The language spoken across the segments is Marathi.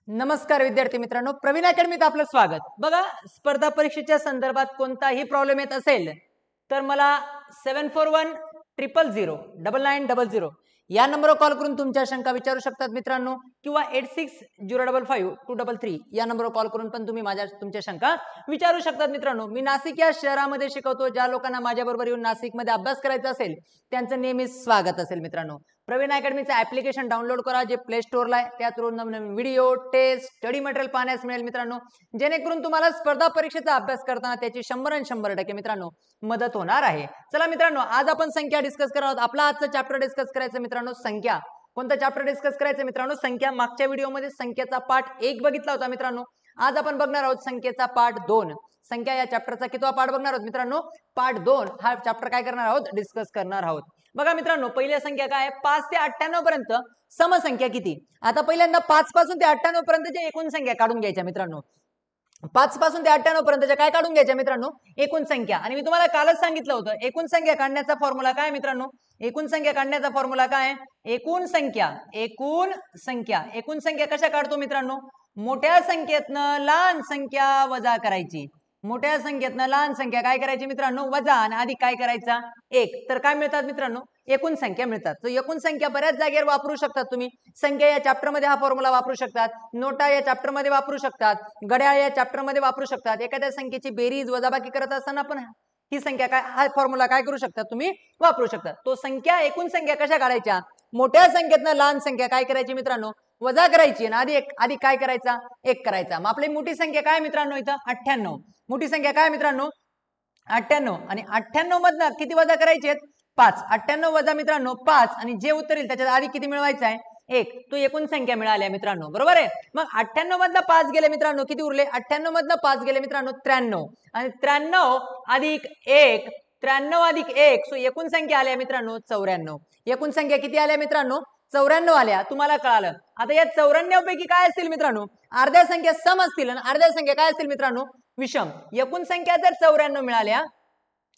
नमस्कार विद्यार्थी मित्रांनो, प्रवीण अकॅडमीत आपलं स्वागत। बघा, स्पर्धा परीक्षेच्या संदर्भात कोणताही प्रॉब्लेम येत असेल तर मला 7410009990 या नंबरवर कॉल करून तुमच्या शंका विचारू शकतात मित्रांनो, किंवा 86055233 या नंबरवर कॉल करून पण तुम्ही तुमच्या शंका विचारू शकतात मित्रांनो। मी नाशिक या शहरामध्ये शिकवतो। ज्या लोकांना माझ्याबरोबर येऊन नाशिकमध्ये अभ्यास करायचा असेल त्यांचं नेहमीच स्वागत असेल मित्रांनो। प्रवीण अकॅडमीचं ऍप्लिकेशन डाउनलोड करा, जे प्ले स्टोरला आहे। त्यातून नवीन व्हिडिओ, टेस्ट, स्टडी मटेरियल पाहण्यास मिळेल मित्रांनो, जेणेकरून तुम्हाला स्पर्धा परीक्षेचा अभ्यास करताना त्याची 100% मित्रांनो मदत होणार आहे। चला मित्रांनो, आज आपण संख्या डिस्कस करणार आहोत। आपला आजचा चॅप्टर डिस्कस करायचं मित्रांनो संख्या। कोणता चॅप्टर डिस्कस करायचं मित्रांनो? संख्या। मागच्या व्हिडिओमध्ये संख्येचा पार्ट 1 बघितला होता मित्रांनो। आज आपण बघणार आहोत संख्येचा पार्ट 2। संख्या या चॅप्टरचा कितवा पार्ट बघणार आहोत मित्रांनो? पार्ट 2 हा चॅप्टर काय करणार आहोत? डिस्कस करणार आहोत। बघा मित्रांनो, पहिली संख्या काय आहे? 5 ते 98 पर्यंत समसंख्या किती? आता पहिल्यांदा 5 पासून ते 98 पर्यंतच्या एकूण संख्या काढून घ्यायच्या मित्रांनो। 5 पासून ते 98 पर्यंतच्या काय काढून घ्यायच्या मित्रांनो? एकूण संख्या। आणि मी तुम्हाला कालच सांगितलं होतं, एकूण संख्या काढण्याचा फॉर्म्युला काय मित्रांनो? एकूण संख्या काढण्याचा फॉर्म्युला काय? एकूण संख्या एकूण संख्या कशा काढतो मित्रांनो? मोठ्या संख्येतनं लहान संख्या वजा करायची। मोठ्या संख्येतनं लहान संख्या काय करायची मित्रांनो? वजा, आणि आधी काय करायचा? 1। तर काय मिळतात मित्रांनो? एकूण संख्या मिळतात। तर एकूण संख्या बऱ्याच जागेवर वापरू शकतात तुम्ही। संख्या या चॅप्टर मध्ये हा फॉर्म्युला वापरू शकतात, नोटा या चॅप्टर मध्ये वापरू शकतात, घड्याळ या चॅप्टर मध्ये वापरू शकतात। एखाद्या संख्येची बेरीज वजाबाकी करत असताना पण ही संख्या काय, हा फॉर्म्युला काय करू शकतात तुम्ही? वापरू शकता। तो संख्या, एकूण संख्या कशा काढायच्या? मोठ्या संख्येतनं लहान संख्या काय करायची मित्रांनो? वजा करायची, आणि आधी काय करायचा? 1 करायचा। मग आपली मोठी संख्या काय मित्रांनो? इथं 98। मोठी संख्या काय मित्रांनो? 98। आणि 98 मधनं किती वजा करायचे? 5। 98 वजा मित्रांनो 5, आणि जे उत्तर येईल त्याच्यात आधी किती मिळवायचं आहे? 1। तो एकूण संख्या मिळाल्या मित्रांनो, बरोबर आहे। मग 98 मधनं 5 गेले मित्रांनो, किती उरले? 98 मधनं 5 गेले मित्रांनो 93, आणि 93 अधिक 1, 93 अधिक 1, सो एकूण संख्या आल्या मित्रांनो 94। एकूण संख्या किती आल्या मित्रांनो? 94 आल्या। तुम्हाला कळालं। आता या 94 पैकी काय असतील मित्रांनो? अर्ध्या संख्या सम असतील, आणि अर्ध्या संख्या काय असतील मित्रांनो? विषम। एकूण संख्या जर 94 मिळाल्या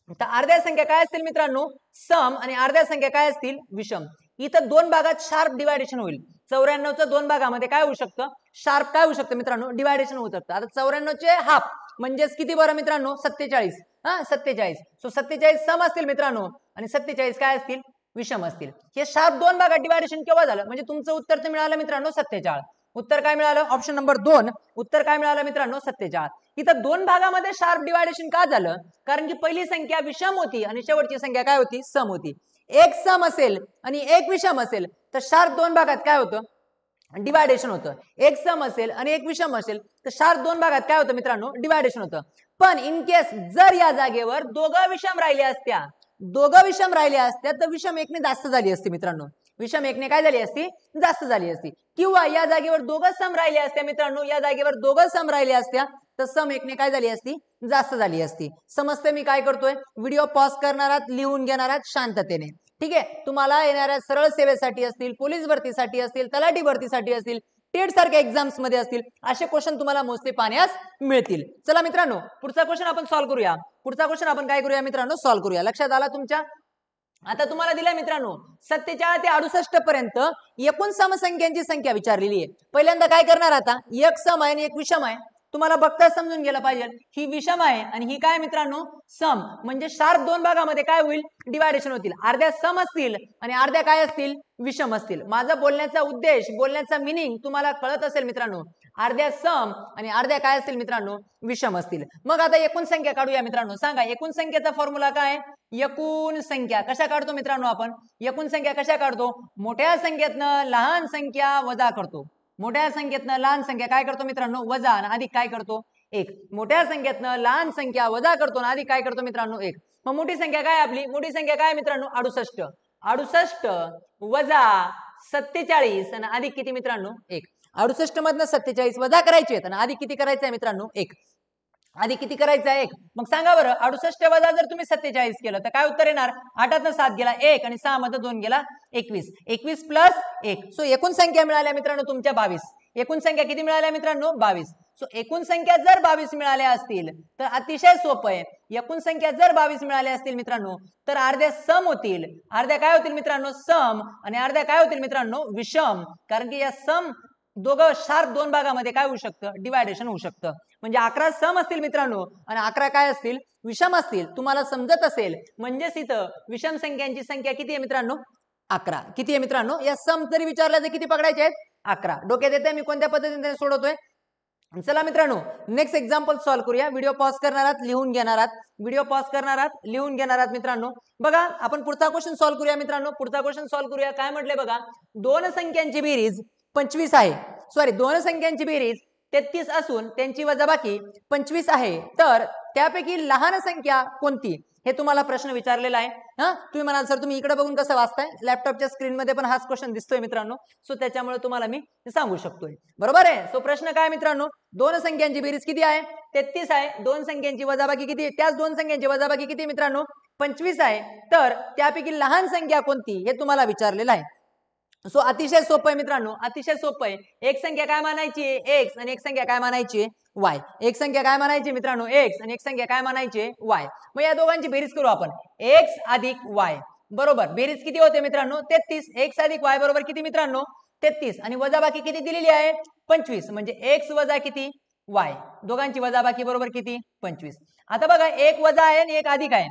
तर अर्ध्या संख्या काय असतील मित्रांनो? सम, आणि अर्ध्या संख्या काय असतील? विषम। इथं दोन भागात शार्प डिवायडेशन होईल। 94चं दोन भागामध्ये काय होऊ शकतं? शार्प काय होऊ शकतं मित्रांनो? डिवायडेशन होऊ शकतं। आता 94चे हाफ म्हणजेच किती बरं मित्रांनो? 47। 47। सो 47 सम असतील मित्रांनो, आणि 47 काय असतील? विषम असतील। हे शार्प दोन भागात डिवायडेशन केव्हा झालं? म्हणजे तुमचं उत्तर तर मिळालं मित्रांनो 47। उत्तर काय मिळालं? ऑप्शन नंबर 2 उत्तर काय मिळालं मित्रांनो? 47। इथं दोन भागामध्ये शार्प डिवायडेशन का झालं? कारण की पहिली संख्या विषम होती आणि शेवटची संख्या काय होती? सम होती। एक सम असेल आणि एक विषम असेल तर शार्प दोन भागात काय होतं? डिवायडेशन होतं। एक सम असेल आणि एक विषम असेल तर शार्प दोन भागात काय होतं मित्रांनो? डिवायडेशन होतं। पण इन केस जर या जागेवर दोघं विषम राहिल्या असत्या तर विषम एकने जास्त झाली असती मित्रांनो। विषम एकने काय झाली असती? जास्त झाली असती। किंवा या जागेवर दोघं सम राहिले असत्या मित्रांनो, या जागेवर दोघं सम राहिले असत्या तर सम एकने काय झाली असती? जास्त झाली असती। समजते मी काय करतोय? व्हिडिओ पॉज करणार आहात, लिहून घेणार आहात शांततेने, ठीक आहे। तुम्हाला येणाऱ्या सरळ सेवेसाठी असतील, पोलीस भरतीसाठी असतील, तलाठी भरतीसाठी असतील, टेट सारख्या एक्झाम्स मध्ये असतील, असे क्वेश्चन तुम्हाला मोस्टली पाहण्यास मिळतील। चला मित्रांनो, पुढचा क्वेश्चन आपण सॉल्व्ह करूया। पुढचा क्वेश्चन आपण काय करूया मित्रांनो? सॉल्व्ह करूया। लक्षात आला तुमच्या? आता तुम्हाला दिलाय मित्रांनो 47 ते 68 पर्यंत एकूण समसंख्यांची संख्या विचारलेली आहे। पहिल्यांदा काय करणार? आता एक सम आहे आणि एक विषम आहे। तुम्हाला बघता समजून गेलं पाहिजे, ही विषम आहे आणि ही काय मित्रांनो? सम। म्हणजे शार्प दोन भागामध्ये काय होईल? डिवायडेशन होतील। अर्ध्या सम असतील आणि अर्ध्या काय असतील? विषम असतील। माझा बोलण्याचा उद्देश, बोलण्याचा मिनिंग तुम्हाला कळत असेल मित्रांनो। अर्ध्या सम आणि अर्ध्या काय असतील मित्रांनो? विषम असतील। मग आता एकूण संख्या काढूया मित्रांनो। सांगा, एकूण संख्येचा फॉर्म्युला काय? एकूण संख्या कशा काढतो मित्रांनो आपण? एकूण संख्या कशा काढतो? मोठ्या संख्येतनं लहान संख्या वजा करतो। मोठ्या संख्येतनं लहान संख्या काय करतो मित्रांनो? वजा, आणि अधिक काय करतो? 1। मोठ्या संख्येतनं लहान संख्या वजा करतो आणि अधिक काय करतो मित्रांनो? 1। मग मोठी संख्या काय आपली? मोठी संख्या काय मित्रांनो? 68। 68 वजा 47 आणि अधिक किती मित्रांनो? 1। 68 मधनं 47 वजा करायचे आहेत आणि अधिक किती करायचं आहे मित्रांनो? 1। अधिक किती करायचं आहे? 1। मग सांगा बरं, 68 वजा जर तुम्ही 47 केलं तर काय उत्तर येणार? 8 7 गेला 1 आणि 6 मध्ये 2 गेला 21। 21 प्लस 1, सो एकूण संख्या मिळाल्या मित्रांनो तुमच्या 22। एकूण संख्या किती मिळाल्या मित्रांनो? 22। सो एकूण संख्या जर 22 मिळाल्या असतील तर अतिशय सोपं आहे। एकूण संख्या जर 22 मिळाल्या असतील मित्रांनो तर अर्ध्या सम होतील, अर्ध्या काय होतील मित्रांनो? सम, आणि अर्ध्या काय होतील मित्रांनो? विषम। कारण की या सम दोघं शार्प दोन भागामध्ये काय होऊ शकतं, डिवायडेशन होऊ शकतं. म्हणजे 11 सम असतील मित्रांनो आणि 11 काय असतील, विषम असतील. तुम्हाला समजत असेल म्हणजेच इथं विषम संख्यांची संख्या किती आहे मित्रांनो, 11. किती आहे मित्रांनो, या सम जरी विचारल्या तर किती पकडायचे आहेत, 11. डोक्यात येते मी कोणत्या पद्धतीने सोडवतोय. चला मित्रांनो नेक्स्ट एक्झाम्पल सॉल्व्ह करूया. व्हिडिओ पॉज करणार आहात, लिहून घेणार आहात, व्हिडिओ पॉज करणार आहात, लिहून घेणार आहात मित्रांनो. बघा आपण पुढचा क्वेश्चन सॉल्व्ह करूया मित्रांनो. पुढचा क्वेश्चन सॉल्व्ह करूया. काय म्हटले बघा, दोन संख्यांची बेरीज 25 आहे. सॉरी, दोन संख्यांची बेरीज 33 असून त्यांची वजाबाकी 25 आहे, तर त्यापैकी लहान संख्या कोणती, हे तुम्हाला प्रश्न विचारलेला आहे. तुम्ही म्हणाल सर तुम्ही इकडे बघून कसं वाचताय, लॅपटॉपच्या स्क्रीन मध्ये पण हाच क्वेश्चन दिसतोय मित्रांनो. सो त्याच्यामुळे तुम्हाला मी सांगू शकतोय. बरोबर आहे. सो प्रश्न काय मित्रांनो, दोन संख्यांची बेरीज किती आहे, 33 आहे. दोन संख्यांची वजाबाकी किती आहे, त्याच दोन संख्यांची वजाबाकी किती मित्रांनो, 25 आहे, तर त्यापैकी लहान संख्या कोणती हे तुम्हाला विचारलेलं आहे. सो अतिशय सोपं आहे मित्रांनो, अतिशय सोपं आहे. एक संख्या काय मानायची, एक्स, आणि एक संख्या काय मानायची, वाय. एक संख्या काय मानायची मित्रांनो, एक्स, आणि एक संख्या काय मानायची, वाय. मग या दोघांची बेरीज करू आपण, एक्स अधिक वाय. बरोबर, बेरीज किती होते मित्रांनो, 33. एक्स अधिक वाय बरोबर किती मित्रांनो, 33. आणि वजाबाकी किती दिलेली आहे, 25. म्हणजे एक्स वजा किती, वाय. दोघांची वजाबाकी बरोबर किती, 25. आता बघा एक वजा आहे आणि एक अधिक आहे.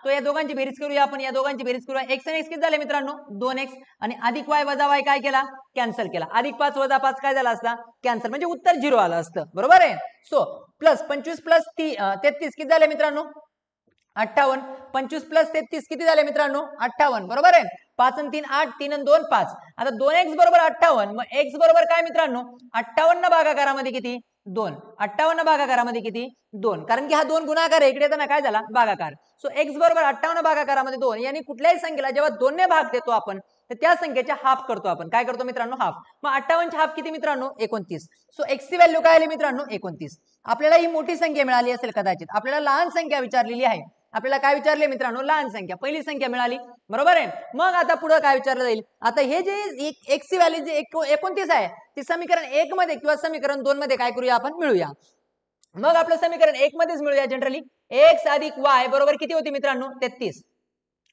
तो या दोघांची बेरीज करूया आपण. या दोघांची बेरीज करूया. एक्स आणि एक्स किती झाले मित्रांनो, 2x. आणि अधिक वाय वजा वाय काय केला, कॅन्सल केला. अधिक 5 वजा 5 काय झाला असता, कॅन्सल. म्हणजे उत्तर 0 आलं असतं. बरोबर आहे. सो प्लस 25 प्लस 33 किती झाले मित्रांनो, 58. 25 प्लस 33 किती झाले मित्रांनो, 58. बरोबर आहे. 5 आणि 3 8, 3 आणि 2 5. आता 2x बरोबर 58. मग x बरोबर काय मित्रांनो, 58 भागाकारामध्ये किती, 2. 58 भागाकारामध्ये किती, 2. कारण की हा 2 गुणाकार आहे, इकडे येताना काय झाला, भागाकार. सो x बरोबर 58 भागाकारामध्ये 2. यानी कुठल्याही संख्येला जेव्हा 2 ने भाग देतो आपण तर त्या संख्येच्या हाफ करतो आपण. काय करतो मित्रांनो, हाफ. मग 58 ची हाफ किती मित्रांनो, 29. सो x ची व्हॅल्यू काय आली मित्रांनो, 29. आपल्याला ही मोठी संख्या मिळाली असेल कदाचित. आपल्याला लहान संख्या विचारलेली आहे. आपल्याला काय विचारले मित्रांनो, लहान संख्या. पहिली संख्या मिळाली. बरोबर आहे. मग आता पुढे काय विचारलं जाईल, आता हे जे x ची व्हॅल्यू जे 29 आहे ती समीकरण 1 मध्ये किंवा समीकरण 2 मध्ये काय करूया आपण, मिळूया. मग आपलं समीकरण 1 मध्येच मिळूया जनरली. x अधिक y बरोबर किती होती मित्रांनो, 33.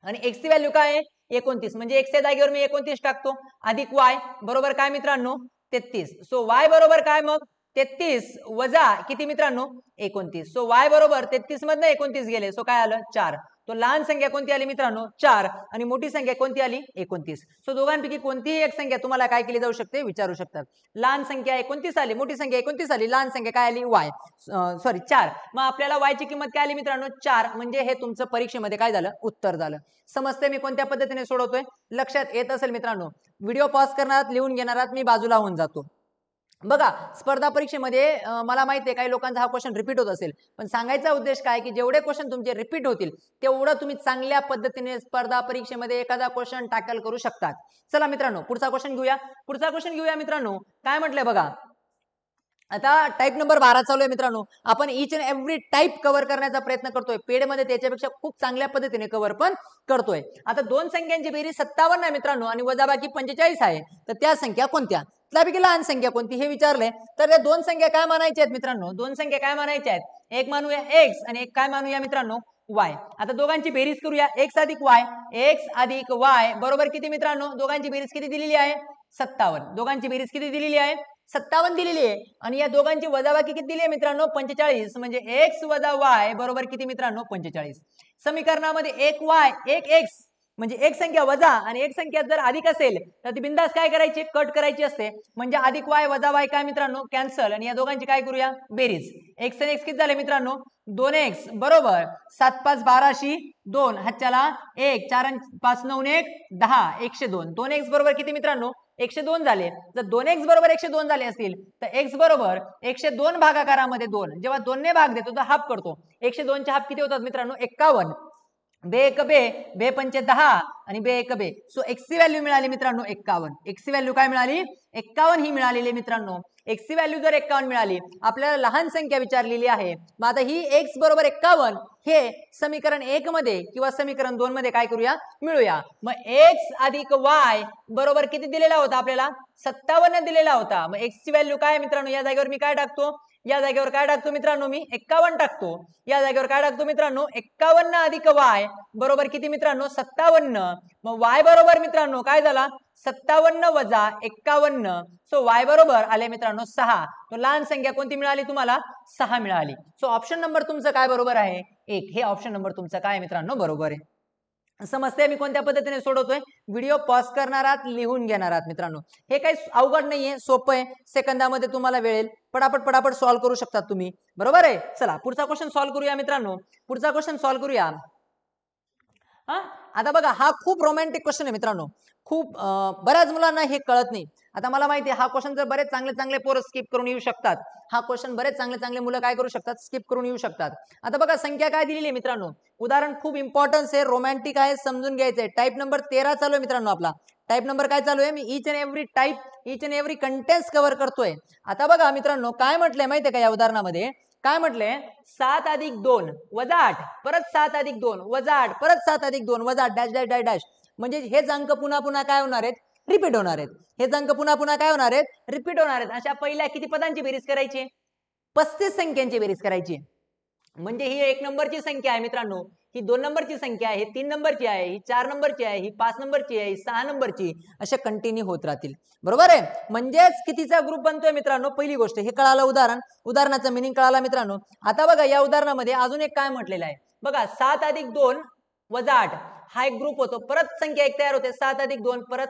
आणि x ची व्हॅल्यू काय आहे, 29. म्हणजे x च्या जागेवर मी 29 टाकतो. अधिक y बरोबर काय मित्रांनो, 33. सो y बरोबर काय मग, 33 वजा किती मित्रांनो, 29. सो y बरोबर 33 मधनं 29 गेले. सो काय आलं, 4. तो लहान संख्या कोणती आली मित्रांनो, 4. आणि मोठी संख्या कोणती आली, 29. सो दोघांपैकी कोणतीही एक संख्या तुम्हाला काय केली जाऊ शकते, विचारू शकतात. लहान संख्या 29 आली, मोठी संख्या 29 आली, लहान संख्या काय आली, y. सॉरी 4. मग आपल्याला y ची किंमत काय आली मित्रांनो, 4. म्हणजे हे तुमचं परीक्षेमध्ये काय झालं, उत्तर झालं. समजते मी कोणत्या पद्धतीने सोडवतोय, लक्षात येत असेल मित्रांनो. व्हिडिओ पॉज करणार, लिहून घेणार, मी बाजूला होऊन जातो. बघा स्पर्धा परीक्षेमध्ये मला माहिती आहे काही लोकांचा हा क्वेश्चन रिपीट होत असेल, पण सांगायचा उद्देश काय की जेवढे क्वेश्चन तुमचे रिपीट होतील तेवढं तुम्ही चांगल्या पद्धतीने स्पर्धा परीक्षेमध्ये एखादा क्वेश्चन टॅकल करू शकतात. चला मित्रांनो पुढचा क्वेश्चन घेऊया. पुढचा क्वेश्चन घेऊया मित्रांनो. काय म्हटलंय बघा, आता टाइप नंबर 12 चालू आहे मित्रांनो. आपण each and every type cover करण्याचा प्रयत्न करतोय. पेड मध्ये त्याच्यापेक्षा खूप चांगल्या पद्धतीने कव्हर पण करतोय. आता दोन संख्यांची बेरीज 57 आहे मित्रांनो आणि वजाबाकी 45 आहे, तर त्या संख्या कोणत्या, त्यापैकी लहान संख्या कोणती हे विचारलंय. तर या दोन संख्या काय मानायच्या आहेत मित्रांनो, दोन संख्या काय मानायच्या आहेत, एक मानूया x आणि एक काय मानूया मित्रांनो, y. आता दोघांची बेरीज करूया, x अधिक y. x अधिक y बरोबर किती मित्रांनो, दोघांची बेरीज किती दिलेली आहे, 57. दोघांची बेरीज किती दिलेली आहे, 57 दिलेली आहे. आणि या दोघांची वजाबाकी किती दिली आहे मित्रांनो, 45. म्हणजे x वजा y बरोबर किती मित्रांनो, 45. समीकरणामध्ये एक y एक x म्हणजे एक संख्या वजा आणि एक संख्या जर अधिक असेल तर ती बिंदास काय करायची, कट करायची असते. म्हणजे अधिक y वजा y काय मित्रांनो, कॅन्सल. आणि या दोघांची काय करूया, बेरीज. x आणि x किती झाले मित्रांनो, 2x बरोबर 7 5 12 2 हातच्याला 1 4 5 9 1 10 102. 2x बरोबर किती मित्रांनो, 102 झाले. जर 2x बरोबर 102 झाले असतील तर x बरोबर 102 भागाकारामध्ये 2. जेव्हा 2 ने भाग देतो तर हाफ करतो. 102 चे हाफ किती होतात मित्रांनो, 51. बे एक बे, बे पंचे 10 आणि बे एक बे. सो x ची व्हॅल्यू मिळाली मित्रांनो 51. x ची व्हॅल्यू काय मिळाली, 51 ही मिळालेली मित्रांनो. x ची व्हॅल्यू जर 51 मिळाली, आपल्याला लहान संख्या विचारलेली आहे. मग आता ही x बरोबर 51 हे समीकरण 1 मध्ये किंवा समीकरण 2 मध्ये काय करूया, मिळूया. मग x अधिक y बरोबर किती दिलेला होता आपल्याला, 57 दिलेला होता. मग x ची व्हॅल्यू काय मित्रांनो, या जागेवर मी काय टाकतो, या जागेवर काय टाकतो मित्रांनो मी 51 टाकतो. या जागेवर काय टाकतो मित्रांनो 51 अधिक y बरोबर किती मित्रांनो 57. मग y बरोबर मित्रांनो काय झाला 57 वजा 51. सो y बरोबर आले मित्रांनो 6. तो लहान संख्या कोणती मिळाली तुम्हाला 6 मिळाली. सो ऑप्शन नंबर तुमचं काय बरोबर आहे 1. हे ऑप्शन नंबर तुमचं काय मित्रांनो बरोबर आहे. समस्या मी कोणत्या पद्धतीने सोडवतोय व्हिडिओ पॉज करणार आहात लिहून घेणार आहात मित्रांनो. हे काही अवघड नाहीये सोपं आहे. सेकंदामध्ये तुम्हाला वेळेल पटापट सॉल्व्ह करू शकतात तुम्ही बरोबर आहे. चला पुढचा क्वेश्चन सॉल्व्ह करूया मित्रांनो. पुढचा क्वेश्चन सॉल्व्ह करूया. आता बघा हा खूप रोमॅन्टिक क्वेश्चन आहे मित्रांनो. खूप बऱ्याच मुलांना हे कळत नाही. आता मला माहिती आहे हा क्वेश्चन जर बरेच चांगले पोरं स्किप करून येऊ शकतात. हा क्वेश्चन बरेच चांगले मुलं काय करू शकतात स्किप करून येऊ शकतात. आता बघा संख्या काय दिलेली आहे मित्रांनो. उदाहरण खूप इम्पॉर्टन्स आहे रोमॅन्टिक आहे समजून घ्यायचं आहे. टाईप नंबर 13 चालू आहे मित्रांनो आपला. टाईप नंबर काय चालू आहे मी each and every contents cover करतोय. आता बघा मित्रांनो काय म्हटलंय माहितीये का या उदाहरणामध्ये काय म्हटलंय 7 अधिक 2 वजा 8 परत 7 अधिक 2 वजा 8 परत 7 अधिक 2 वजा 8 डॅश डॅश डॅश डॅश. म्हणजे हेच अंक पुन्हा काय होणार आहेत रिपीट होणार आहेत. हेच अंक पुन्हा काय होणार आहेत रिपीट होणार आहेत. अशा पहिल्या किती पदांची बेरीज करायची 35 संख्यांची बेरीज करायची. म्हणजे ही 1 नंबरची संख्या आहे मित्रांनो. ही 2 नंबरची संख्या आहे. ही 3 नंबरची आहे. ही 4 नंबरची आहे. ही 5 नंबरची आहे. ही 6 नंबरची अशा कंटिन्यू होत राहतील बरोबर आहे. म्हणजेच कितीचा ग्रुप बनतोय मित्रांनो पहिली गोष्ट हे कळालं. उदाहरणाचं मिनिंग कळाला मित्रांनो. आता बघा या उदाहरणामध्ये अजून एक काय म्हटलेलं आहे बघा 7 अधिक 2 वजा 8 हा एक ग्रुप होतो. परत संख्या एक तयार होते 7 अधिक 2 परत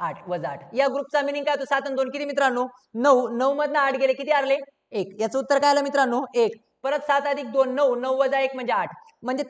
8 वजा 8. या ग्रुपचा मिनिंग काय होतो 7 आणि 2 किती मित्रांनो 9. 9 मधनं 8 गेले किती आले 1. याचं उत्तर काय आलं मित्रांनो 1. परत 7 अधिक 2 9 9 वजा 1 म्हणजे 8. म्हणजे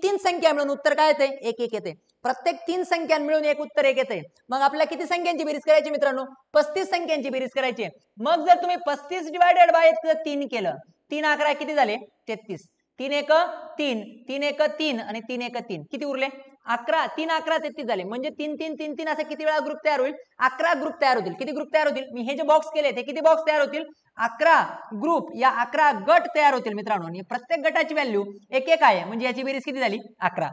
तीन संख्या मिळून उत्तर काय येते 1 1 येते. प्रत्येक 3 संख्या मिळून एक उत्तर 1 येते. मग आपल्याला किती संख्यांची बेरीज करायची मित्रांनो 35 संख्यांची बेरीज करायची. मग जर तुम्ही 35 डिवायडेड बाय 3 केलं 3 11 किती झाले 33. 3 1 3 3 1 3 आणि 3 1 3 किती उरले 11. 3 11 33 झाले. म्हणजे 3 3 3 3 असे किती वेळा ग्रुप तयार होईल 11 ग्रुप तयार होतील. किती ग्रुप तयार होतील मी हे जे बॉक्स केले ते किती बॉक्स तयार होतील 11 ग्रुप या 11 गट तयार होतील मित्रांनो. आणि प्रत्येक गटाची व्हॅल्यू 1 1 आहे. म्हणजे याची बेरीज किती झाली 11.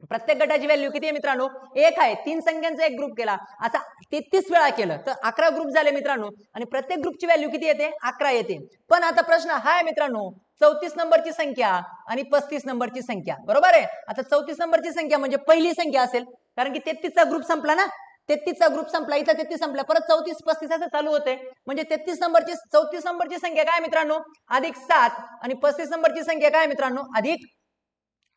प्रत्येक गटाची व्हॅल्यू किती आहे मित्रांनो 1 आहे. 3 संख्यांचा एक ग्रुप केला असा 33 वेळा केलं तर 11 ग्रुप झाले मित्रांनो. आणि प्रत्येक ग्रुपची व्हॅल्यू किती येते 11 येते. पण आता प्रश्न हा आहे मित्रांनो 34 नंबरची संख्या आणि 35 नंबरची संख्या बरोबर आहे. आता 34 नंबरची संख्या म्हणजे पहिली संख्या असेल कारण की 33 चा ग्रुप संपला ना. 33 चा ग्रुप संपला इथं 33 संपला परत 34 35 असं चालू होते. म्हणजे 34 नंबरची संख्या काय मित्रांनो अधिक 7 आणि 35 नंबरची संख्या काय मित्रांनो अधिक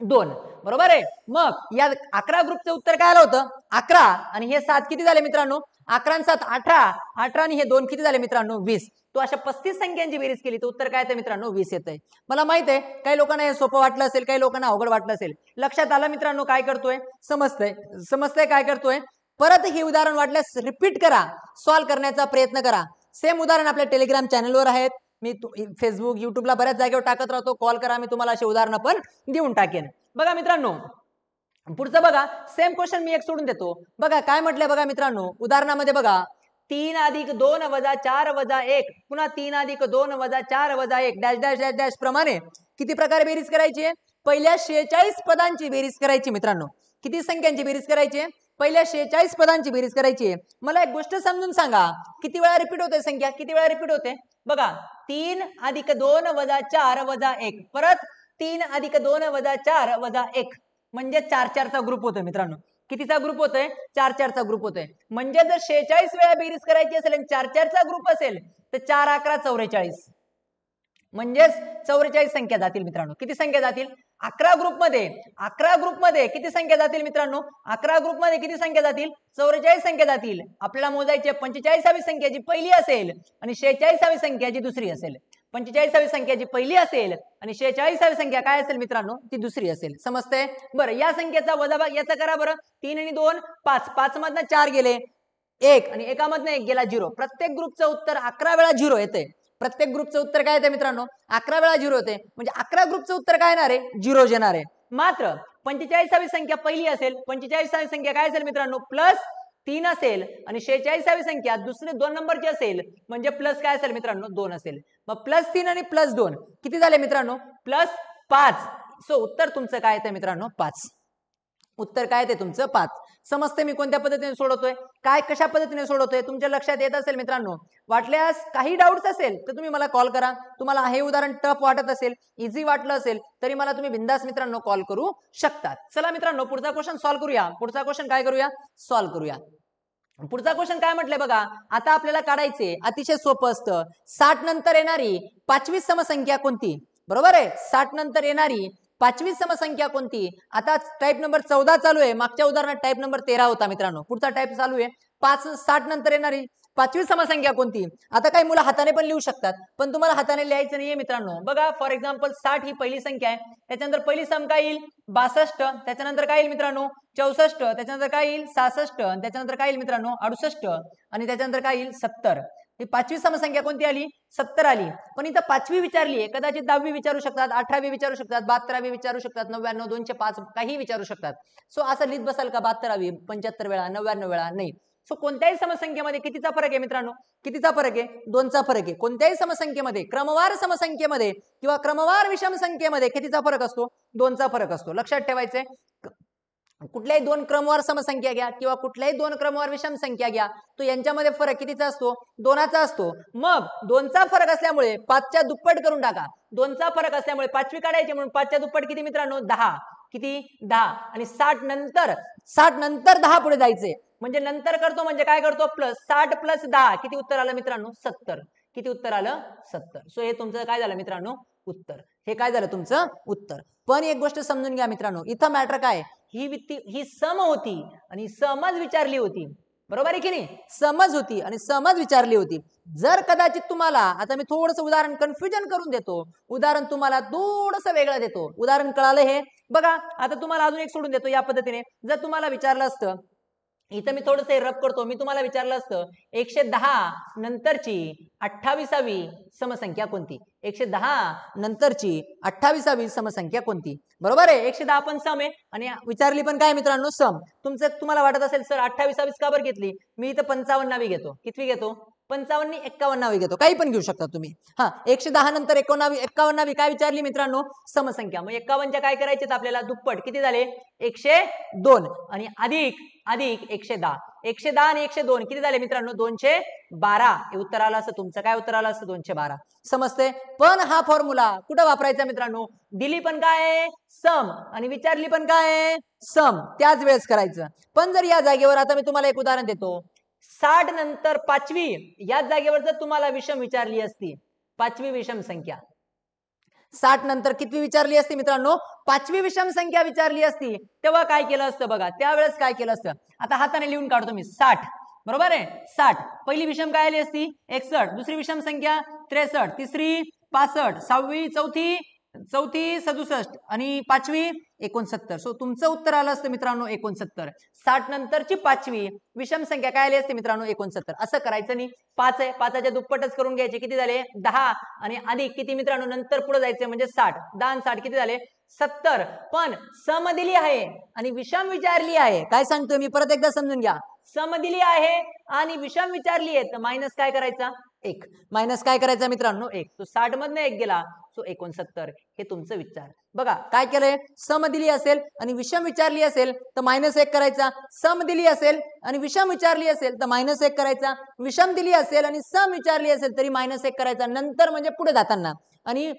2 बरोबर आहे. मग या 11 ग्रुपचं उत्तर काय आलं होतं 11 आणि हे 7 किती झाले मित्रांनो 11 आणि 7 18 18 आणि हे 2 किती झाले मित्रांनो 20. तो अशा 35 संख्यांची बेरीज केली तर उत्तर काय येतं मित्रांनो 20 येतंय. मला माहित आहे काही लोकांना हे सोपं वाटलं असेल काही लोकांना अवघड वाटलं असेल. लक्षात आलं मित्रांनो काय करतोय समजतंय काय करतोय. परत हे उदाहरण वाटल्यास रिपीट करा सॉल्व्ह करण्याचा प्रयत्न करा. सेम उदाहरण आपल्या टेलिग्राम चॅनलवर आहेत. मी फेसबुक युट्यूबला बऱ्याच जागेवर टाकत राहतो. कॉल करा मी तुम्हाला असे उदाहरणं पण देऊन टाकेन. बघा मित्रांनो पुढचं बघा सेम क्वेश्चन मी एक सोडून देतो. बघा काय म्हटलंय बघा मित्रांनो उदाहरणामध्ये बघा 3 अधिक 2 वजा 4 वजा 1 पुन्हा 3 अधिक 2 वजा 4 वजा 1 डॅश डॅश डॅश डॅश प्रमाणे किती प्रकारे बेरीज करायची पहिल्या 46 पदांची बेरीज करायची मित्रांनो. किती संख्यांची बेरीज करायची पहिल्या 46 पदांची बेरीज करायची. मला एक गोष्ट समजून सांगा किती वेळा रिपीट होते संख्या किती वेळा रिपीट होते बघा 3 अधिक 2 वजा 4 वजा 1 परत 3 अधिक 2 वजा 4 वजा 1 म्हणजे 4 4 चा ग्रुप होतोय मित्रांनो. कितीचा ग्रुप होतोय 4 4 चा ग्रुप होतोय. म्हणजे जर 46 वेळा बेरीज करायची असेल आणि 4 4 चा ग्रुप असेल तर 4 11 44 म्हणजेच 44 संख्या जातील मित्रांनो. किती संख्या जातील 11 ग्रुपमध्ये किती संख्या जातील मित्रांनो 11 ग्रुपमध्ये किती संख्या जातील 44 संख्या जातील. आपल्याला मोजायचे 45वी संख्या जी पहिली असेल आणि 46वी संख्या जी दुसरी असेल. 45वी संख्या जी पहिली असेल आणि 46वी संख्या काय असेल मित्रांनो ती दुसरी असेल. समजतंय बरं. या संख्येचा वजाबाकी याचा करा बरं 3 आणि 2 5 5 मधनं 4 गेले 1 आणि एकामधनं 1 गेला 0. प्रत्येक ग्रुपचं उत्तर 11 वेळा 0 येते. प्रत्येक ग्रुपचं उत्तर काय येते मित्रांनो 11 वेळा 0 होते. म्हणजे 11 ग्रुपचं उत्तर काय येणार आहे 0 येणार आहे. मात्र 45वी संख्या पहिली असेल 45वी संख्या काय असेल मित्रांनो +3 असेल आणि 46वी संख्या दुसरे 2 नंबरची असेल म्हणजे प्लस काय असेल मित्रांनो 2 असेल. मग +3 आणि +2 किती झाले मित्रांनो +5. सो उत्तर तुमचं काय येतं मित्रांनो 5. उत्तर काय ते तुमचं 5. समजते मी कोणत्या पद्धतीने सोडवतोय, काय कशा पद्धतीने सोडवतोय, तुमच्या लक्षात येत असेल मित्रांनो. वाटल्यास काही डाऊट्स असेल तर तुम्ही मला कॉल करा. तुम्हाला हे उदाहरण टफ वाटत असेल, इझी वाटलं असेल तरी मला तुम्ही बिंदास मित्रांनो कॉल करू शकतात. चला मित्रांनो पुढचा क्वेश्चन सॉल्व्ह करूया. पुढचा क्वेश्चन काय करूया, सॉल्व्ह करूया. पुढचा क्वेश्चन काय म्हटलंय बघा, आता आपल्याला काढायचे अतिशय सोपं असतं. 60 नंतर येणारी 5वी समसंख्या कोणती? बरोबर आहे, 60 नंतर येणारी 5वी समसंख्या कोणती? आता टाइप नंबर 14 चालू आहे. मागच्या उदाहरणात टाइप नंबर 13 होता मित्रांनो. पुढचा टाइप चालू आहे. 60 नंतर येणारी 5वी समसंख्या कोणती? आता काही मुलं हाताने पण लिहू शकतात, पण तुम्हाला हाताने लिहायचं नाहीये मित्रांनो. बघा फॉर एक्झाम्पल 60 ही पहिली संख्या आहे. त्याच्यानंतर पहिली सम काय येईल 62, त्याच्यानंतर काय येईल मित्रांनो 64, त्याच्यानंतर काय येईल 66, त्याच्यानंतर काय येईल मित्रांनो 68 आणि त्याच्यानंतर काय येईल 70. ही 5वी समसंख्या कोणती आली 70 आली. पण इथं 5वी विचारली आहे, कदाचित 10वी विचारू शकतात, 18वी विचारू शकतात, 72वी विचारू शकतात, 99, 205 काही विचारू शकतात. सो असं लिहित बसाल का 72वी 75 वेळा 99 वेळा नाही. सो कोणत्याही समसंख्येमध्ये कितीचा फरक आहे मित्रांनो, कितीचा फरक आहे 2चा फरक आहे. कोणत्याही समसंख्येमध्ये क्रमवार समसंख्येमध्ये किंवा क्रमवार विषम संख्येमध्ये कितीचा फरक असतो 2चा फरक असतो. लक्षात ठेवायचंय. कुठल्याही दोन क्रमवार समसंख्या घ्या किंवा कुठल्याही दोन क्रमवार विषम संख्या घ्या, तो यांच्यामध्ये फरक कितीचा असतो 2चा असतो. मग 2चा फरक असल्यामुळे 5च्या दुप्पट करून टाका. 2चा फरक असल्यामुळे 5वी काढायची म्हणून 5च्या दुप्पट किती मित्रांनो 10. किती 10 आणि 60 नंतर 10 पुढे जायचे म्हणजे नंतर करतो म्हणजे काय करतो प्लस 60 प्लस 10 किती उत्तर आलं मित्रांनो 70. किती उत्तर आलं 70. सो हे तुमचं काय झालं मित्रांनो उत्तर. हे काय झालं तुमचं उत्तर. पण एक गोष्ट समजून घ्या मित्रांनो, इथं मॅटर काय, ही सम होती आणि समज विचारली होती. बरोबर आहे की नाही, समज होती आणि समज विचारली होती. जर कदाचित तुम्हाला आता मी थोडंसं उदाहरण कन्फ्युजन करून देतो, उदाहरण तुम्हाला थोडंसं वेगळं देतो. उदाहरण कळालं हे बघा. आता तुम्हाला अजून एक सोडून देतो या पद्धतीने. जर तुम्हाला विचारलं असतं, इथं मी थोडंसं रब करतो, मी तुम्हाला विचारलं असतं 110 नंतरची 28वी समसंख्या कोणती? 110 नंतरची 28वी समसंख्या कोणती? बरोबर आहे, 110 पण सम आहे आणि विचारली पण काय मित्रांनो सम. तुम्हाला वाटत असेल सर 28वी का बरं घेतली, मी इथं 55वी घेतो. कितवी घेतो 55, 51वी घेतो, काही पण घेऊ शकता तुम्ही. 110 नंतर 51वी काय विचारली मित्रांनो समसंख्या. मग 51च्या काय करायचे आपल्याला दुप्पट किती झाले 102 आणि अधिक 110. 110 आणि 102 किती झाले मित्रांनो 212. हे उत्तर आलं असं तुमचं काय उत्तर आलं असं 212. समजते. पण हा फॉर्म्युला कुठं वापरायचा मित्रांनो, दिली पण काय सम आणि विचारली पण काय सम, त्याच वेळेस करायचं. पण जर या जागेवर आता मी तुम्हाला एक उदाहरण देतो, 60 नंतर 5वी याच जागेवर जर तुम्हाला विषम विचारली असती, 5वी विषम संख्या 60 नंतर किती विचारली असती मित्रांनो 5वी विषम संख्या विचारली असती, तेव्हा काय केलं असतं बघा. त्यावेळेस काय केलं असतं, आता हाताने लिहून काढतो मी 60. बरोबर आहे 60. पहिली विषम काय आली असती 61, दुसरी विषम संख्या 63, तिसरी 65, सहावी चौथी 67 आणि 5वी 69. सो तुमचं उत्तर आलं असतं मित्रांनो 69. 60 नंतरची 5वी विषम संख्या काय आली असते मित्रांनो 69. असं करायचं नाही. 5 आहे, 5च्या दुप्पटच करून घ्यायचे. किती झाले 10 आणि अधिक किती मित्रांनो नंतर पुढे जायचे म्हणजे 60. 10 आणि 60 किती झाले 70. पण सम दिली आहे आणि विषम विचारली आहे. काय सांगतोय मी परत एकदा समजून घ्या. सम दिली आहे आणि विषम विचारली आहे तर मायनस काय करायचा 1. मायनस काय करायचा मित्रांनो 1. तो 60 मधनं 1 गेला सो 69. हे तुमचं विचार. बघा काय केलंय, सम दिली असेल आणि विषम विचारली असेल तर मायनस 1 करायचा. सम दिली असेल आणि विषम विचारली असेल तर मायनस 1 करायचा. विषम दिली असेल आणि सम विचारली असेल तरी मायनस 1 करायचा. नंतर म्हणजे पुढे जाताना आणि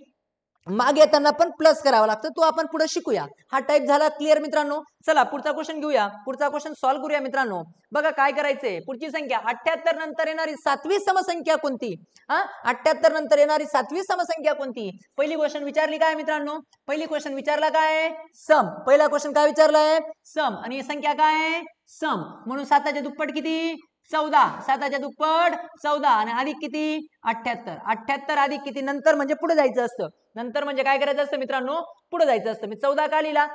मागे येताना पण प्लस करावं लागतं. तो आपण पुढे शिकूया. हा टाइप झाला क्लिअर मित्रांनो. चला पुढचा क्वेश्चन घेऊया. पुढचा क्वेश्चन सॉल्व्ह करूया मित्रांनो. बघा काय करायचंय, पुढची संख्या 78 नंतर येणारी 7वी समसंख्या कोणती? 78 नंतर येणारी 7वी समसंख्या कोणती? पहिली क्वेश्चन विचारली काय मित्रांनो, पहिली क्वेश्चन विचारला काय सम. पहिला क्वेश्चन काय विचारलाय सम आणि संख्या काय सम. म्हणून 7च्या दुप्पट किती 14. 7च्या दुप्पट 14 आणि अधिक किती 78. 78 अधिक किती नंतर म्हणजे पुढे जायचं असतं. नंतर म्हणजे काय करायचं असतं मित्रांनो पुढे जायचं असतं. मी 14 का लिहिला,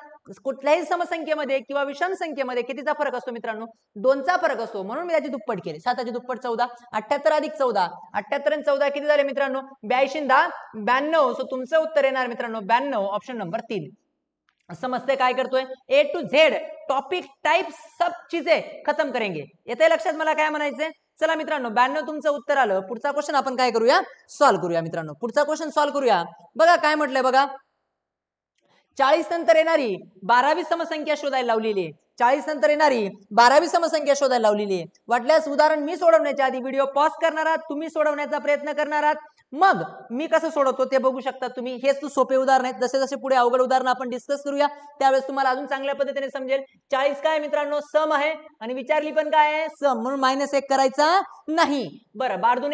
कुठल्याही समसंख्येमध्ये किंवा विषम संख्येमध्ये कितीचा फरक असतो मित्रांनो 2चा फरक असतो. म्हणून मी त्याची दुप्पट केली. 7ची दुप्पट 14. 78 अधिक 14. 78 आणि 14 किती झाले मित्रांनो 82 आणि 10 92. सो तुमचं उत्तर येणार मित्रांनो 92. Option number 3. समजते काय करतोय A to Z topic type सब चीजें खत्म करेंगे. येते लक्षात मला काय म्हणायचंय. चला मित्रांनो 92 तुमचं उत्तर आलं. पुढचा क्वेश्चन आपण काय करूया सॉल्व्ह करूया मित्रांनो. पुढचा क्वेश्चन सॉल्व्ह करूया. बघा काय म्हटलंय बघा, 40 नंतर येणारी 12वी समसंख्या शोधायला लावलेली आहे. 40 नंतर येणारी 12वी समसंख्या शोधायला लावलेली आहे. वाटल्यास उदाहरण मी सोडवण्याच्या आधी व्हिडिओ पॉज करणार आहात, तुम्ही सोडवण्याचा प्रयत्न करणार आहात, मग मी कसं सोडवतो ते बघू शकता तुम्ही. हेच तू सोपे उदाहरण आहेत. जसे जसे पुढे अवघड उदाहरण आपण डिस्कस करूया त्यावेळेस तुम्हाला अजून चांगल्या पद्धतीने समजेल. 40 काय मित्रांनो सम आहे आणि विचारली पण काय आहे सम, म्हणून -1 करायचा नाही. बरं 12×2